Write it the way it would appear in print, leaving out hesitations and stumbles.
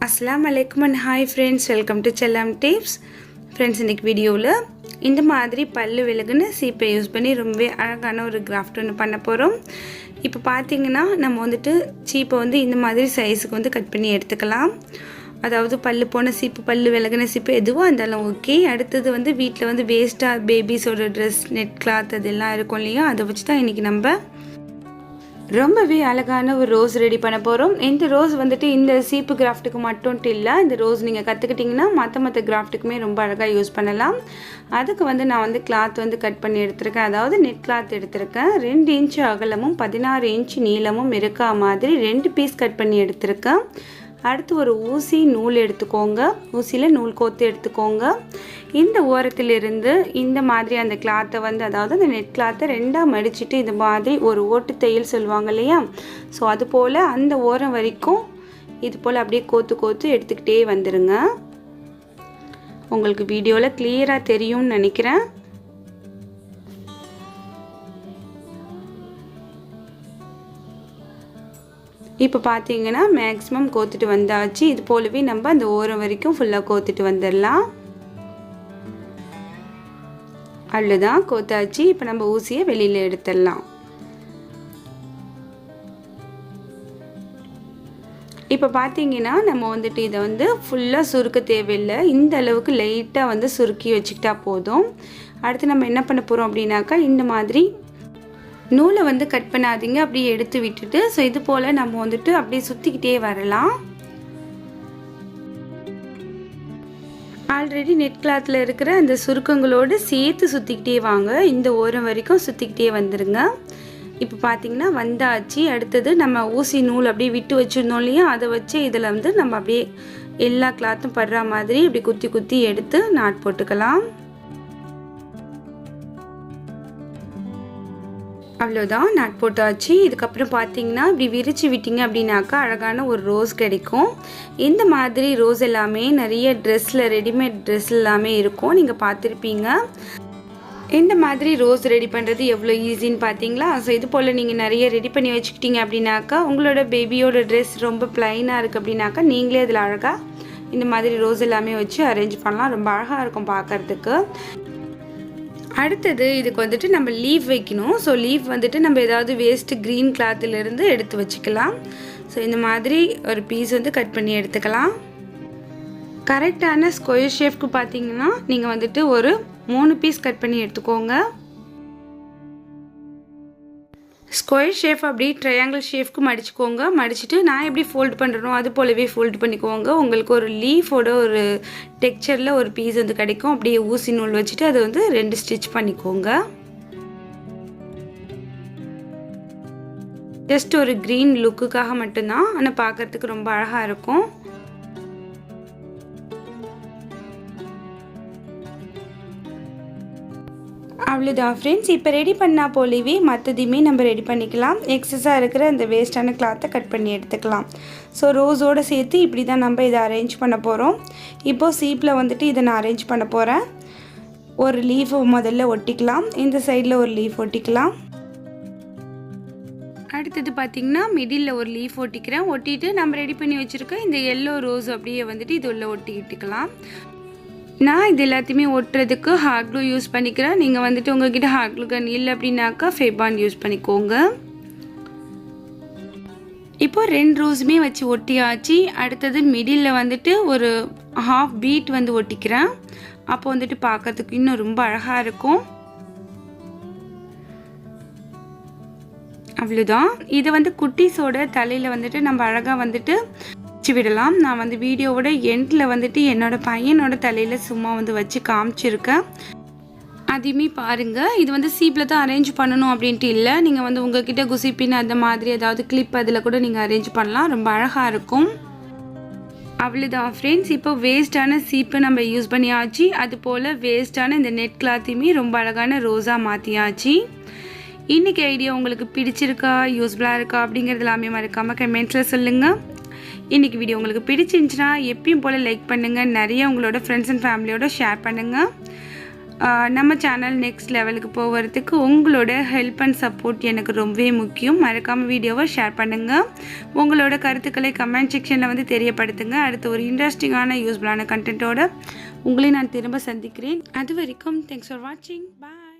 अस्सलाम वालेकुम and hi friends, welcome to chellamtips. Friends, இன்னைக்கு வீடியோவில் இந்த மாதிரி பல்லு விலகுன சீப்பை யூஸ் பண்ணி ரொம்ப அழகான ஒரு கிராஃப்ட் ஒன்று பண்ண போகிறோம். இப்போ பார்த்தீங்கன்னா நம்ம வந்துட்டு சீப்பை வந்து இந்த மாதிரி சைஸுக்கு வந்து கட் பண்ணி எடுத்துக்கலாம். அதாவது பல்லு போன சீப்பு, பல்லு விலகுன சீப்பு எதுவோ இருந்தாலும் ஓகே. அடுத்தது வந்து வீட்டில் வந்து வேஸ்ட்டாக பேபிஸோட ட்ரெஸ், நெட் கிளாத் அதெல்லாம் இருக்கும் இல்லையா, அதை வச்சு தான் இன்றைக்கி நம்ம ரொம்பவே அழகான ஒரு ரோஸ் ரெடி பண்ண போகிறோம். இந்த ரோஸ் வந்துட்டு இந்த சீப்பு கிராஃப்ட்டுக்கு மட்டும்ட்டு இல்லை, இந்த ரோஸ் நீங்கள் கற்றுக்கிட்டிங்கன்னா மற்ற கிராஃப்ட்டுக்குமே ரொம்ப அழகாக யூஸ் பண்ணலாம். அதுக்கு வந்து நான் வந்து கிளாத் வந்து கட் பண்ணி எடுத்திருக்கேன். அதாவது நெட் கிளாத் எடுத்திருக்கேன். 2 இன்ச்சு அகலமும் 16 இன்ச்சு நீளமும் இருக்கா மாதிரி 2 பீஸ் கட் பண்ணி எடுத்திருக்கேன். அடுத்து ஒரு ஊசி நூல் எடுத்துக்கோங்க. ஊசியில் நூல் கோத்து எடுத்துக்கோங்க. இந்த ஓரத்திலிருந்து இந்த மாதிரி அந்த கிளாத்தை வந்து, அதாவது அந்த நெட் கிளாத்தை 2ஆக மடிச்சுட்டு இந்த மாதிரி ஒரு ஓட்டு தையல் சொல்லுவாங்க இல்லையா, ஸோ அது போல் அந்த ஓரம் வரைக்கும் இது போல் அப்படியே கோத்து எடுத்துக்கிட்டே வந்துடுங்க. உங்களுக்கு வீடியோவில் கிளியராக தெரியும்னு நினைக்கிறேன். இப்போ பார்த்தீங்கன்னா மேக்ஸிமம் கோத்துட்டு வந்தாச்சு. இது போலவே நம்ம அந்த ஓரம் வரைக்கும் ஃபுல்லாக கோத்துட்டு வந்துடலாம். அவ்வளோதான், கோத்தாச்சு. இப்போ நம்ம ஊசியை வெளியில் எடுத்துடலாம். இப்போ பார்த்தீங்கன்னா நம்ம வந்துட்டு இதை வந்து ஃபுல்லாக சுருக்க தேவையில்லை. இந்த அளவுக்கு லைட்டாக வந்து சுருக்கி வச்சுக்கிட்டா போதும். அடுத்து நம்ம என்ன பண்ண போகிறோம் அப்படின்னாக்கா, இந்த மாதிரி நூலை வந்து கட் பண்ணாதீங்க, அப்படியே எடுத்து விட்டுட்டு ஸோ இது போல் நம்ம வந்துட்டு அப்படியே சுற்றிக்கிட்டே வரலாம். ஆல்ரெடி நெட் கிளாத்தில் இருக்கிற அந்த சுருக்கங்களோடு சேர்த்து சுற்றிக்கிட்டே வாங்க. இந்த ஓரம் வரைக்கும் சுற்றிக்கிட்டே வந்துடுங்க. இப்போ பார்த்தீங்கன்னா வந்தாச்சு. அடுத்தது நம்ம ஊசி நூல் அப்படியே விட்டு வச்சுருந்தோம் இல்லையா, அதை வச்சு இதில் வந்து நம்ம அப்படியே எல்லா கிளாத்தும் படுற மாதிரி இப்படி குத்தி எடுத்து நாட் போட்டுக்கலாம். அவ்வளோதான், நாட் போட்டாச்சு. இதுக்கப்புறம் பார்த்தீங்கன்னா இப்படி விரித்து விட்டிங்க அப்படின்னாக்கா அழகான ஒரு ரோஸ் கிடைக்கும். இந்த மாதிரி ரோஸ் எல்லாமே நிறைய ட்ரெஸ்ஸில், ரெடிமேட் ட்ரெஸ் எல்லாமே இருக்கும், நீங்கள் பார்த்துருப்பீங்க. இந்த மாதிரி ரோஸ் ரெடி பண்ணுறது எவ்வளோ ஈஸின்னு பார்த்தீங்களா? ஸோ இது போல் நீங்கள் நிறைய ரெடி பண்ணி வச்சுக்கிட்டீங்க அப்படின்னாக்கா, உங்களோட பேபியோட ட்ரெஸ் ரொம்ப ப்ளைனாக இருக்குது அப்படின்னாக்கா நீங்களே அதில் அழகாக இந்த மாதிரி ரோஸ் எல்லாமே வச்சு அரேஞ்ச் பண்ணலாம். ரொம்ப அழகாக இருக்கும் பார்க்குறதுக்கு. அடுத்தது இதுக்கு வந்துட்டு நம்ம லீஃப் வைக்கணும். ஸோ லீஃப் வந்துட்டு நம்ம ஏதாவது வேஸ்ட்டு க்ரீன் கிளாத்திலிருந்து எடுத்து வச்சுக்கலாம். ஸோ இந்த மாதிரி ஒரு பீஸ் வந்து கட் பண்ணி எடுத்துக்கலாம். கரெக்டான ஸ்கொயர் ஷேப்க்கு பார்த்தீங்கன்னா நீங்கள் வந்துட்டு ஒரு 3 பீஸ் கட் பண்ணி எடுத்துக்கோங்க. ஸ்கொயர் ஷேப் அப்படி ட்ரையாங்கிள் ஷேப்க்கு மடிச்சுக்கோங்க. மடிச்சுட்டு நான் எப்படி ஃபோல்டு பண்ணுறனோ அது போலவே ஃபோல்டு பண்ணிக்கோங்க. உங்களுக்கு ஒரு லீஃபோட ஒரு டெக்ஸ்சரில் ஒரு பீஸ் வந்து கிடைக்கும். அப்படியே ஊசி நூல் வச்சுட்டு அதை வந்து 2 ஸ்டிச் பண்ணிக்கோங்க. ஜஸ்ட் ஒரு க்ரீன் லுக்குக்காக மட்டும்தான், ஆனால் பார்க்குறதுக்கு ரொம்ப அழகாக இருக்கும். அவ்வளோதான் ஃப்ரெண்ட்ஸ். இப்போ ரெடி பண்ணால் போலவே மற்றதையுமே நம்ம ரெடி பண்ணிக்கலாம். எக்ஸஸாக இருக்கிற அந்த வேஸ்ட்டான கிளாத்தை கட் பண்ணி எடுத்துக்கலாம். ஸோ ரோஸோடு சேர்த்து இப்படி தான் நம்ம இதை அரேஞ்ச் பண்ண போகிறோம். இப்போது சீப்பில் வந்துட்டு இதை நான் அரேஞ்ச் பண்ண போகிறேன். ஒரு லீஃப் முதல்ல ஒட்டிக்கலாம். இந்த சைடில் ஒரு லீஃப் ஒட்டிக்கலாம். அடுத்தது பார்த்திங்கன்னா மிடில் ஒரு லீஃப் ஒட்டிக்கிறேன். ஒட்டிட்டு நம்ம ரெடி பண்ணி வச்சுருக்க இந்த எல்லோ ரோஸ் அப்படியே வந்துட்டு இது உள்ள ஒட்டிக்கிட்டுக்கலாம். நான் இது எல்லாத்தையுமே ஒட்டுறதுக்கு ஹாட் க்ளூ யூஸ் பண்ணிக்கிறேன். நீங்கள் வந்துட்டு உங்கள்கிட்ட ஹாட் க்ளூ கன் இல்லை அப்படின்னாக்கா ஃபெபாண்ட் யூஸ் பண்ணிக்கோங்க. இப்போ 2 ரோஸுமே வச்சு ஒட்டியாச்சு. அடுத்தது மிடில் வந்துட்டு ஒரு ஹாஃப் பீட் வந்து ஒட்டிக்கிறேன். அப்போ வந்துட்டு பார்க்கறதுக்கு இன்னும் ரொம்ப அழகாக இருக்கும். அவ்வளோதான். இதை வந்து குட்டீஸோட தலையில் வந்துட்டு நம்ம அழகாக வந்துட்டு வச்சு விடலாம். நான் வந்து வீடியோவோட எண்டில் வந்துட்டு என்னோடய பையனோட தலையில் சும்மா வந்து வச்சு காமிச்சிருக்கேன். அதையுமே பாருங்கள். இது வந்து சீப்பில் தான் அரேஞ்ச் பண்ணணும் அப்படின்ட்டு இல்லை. நீங்கள் வந்து உங்கள்கிட்ட குசிப்பின் அந்த மாதிரி ஏதாவது கிளிப் அதில் கூட நீங்கள் அரேஞ்ச் பண்ணலாம். ரொம்ப அழகாக இருக்கும். அவ்வளோதான் ஃப்ரெண்ட்ஸ். இப்போ வேஸ்ட்டான சீப்பை நம்ம யூஸ் பண்ணியாச்சு. அது போல் வேஸ்ட்டான இந்த நெட் கிளாத்தையுமே ரொம்ப அழகான ரோஸாக மாற்றியாச்சு. இன்றைக்கி ஐடியா உங்களுக்கு பிடிச்சிருக்கா, யூஸ்ஃபுல்லாக இருக்கா அப்படிங்கிறது எல்லாமே மறக்காமல் கமெண்ட்ஸில் சொல்லுங்கள். இன்றைக்கி வீடியோ உங்களுக்கு பிடிச்சிருந்துச்சுன்னா எப்பயும் போல் லைக் பண்ணுங்கள். நிறைய உங்களோட ஃப்ரெண்ட்ஸ் அண்ட் ஃபேமிலியோட ஷேர் பண்ணுங்கள். நம்ம சேனல் நெக்ஸ்ட் லெவலுக்கு போகிறதுக்கு உங்களோட ஹெல்ப் அண்ட் சப்போர்ட் எனக்கு ரொம்பவே முக்கியம். மறக்காமல் வீடியோவை ஷேர் பண்ணுங்கள். உங்களோட கருத்துக்களை கமெண்ட் செக்ஷனில் வந்து தெரியப்படுத்துங்க. அடுத்து ஒரு இன்ட்ரெஸ்டிங்கான யூஸ்ஃபுல்லான கண்டென்ட்டோட உங்களை நான் திரும்ப சந்திக்கிறேன். அது வரைக்கும் தேங்க்ஸ் ஃபார் வாட்சிங். பாய்.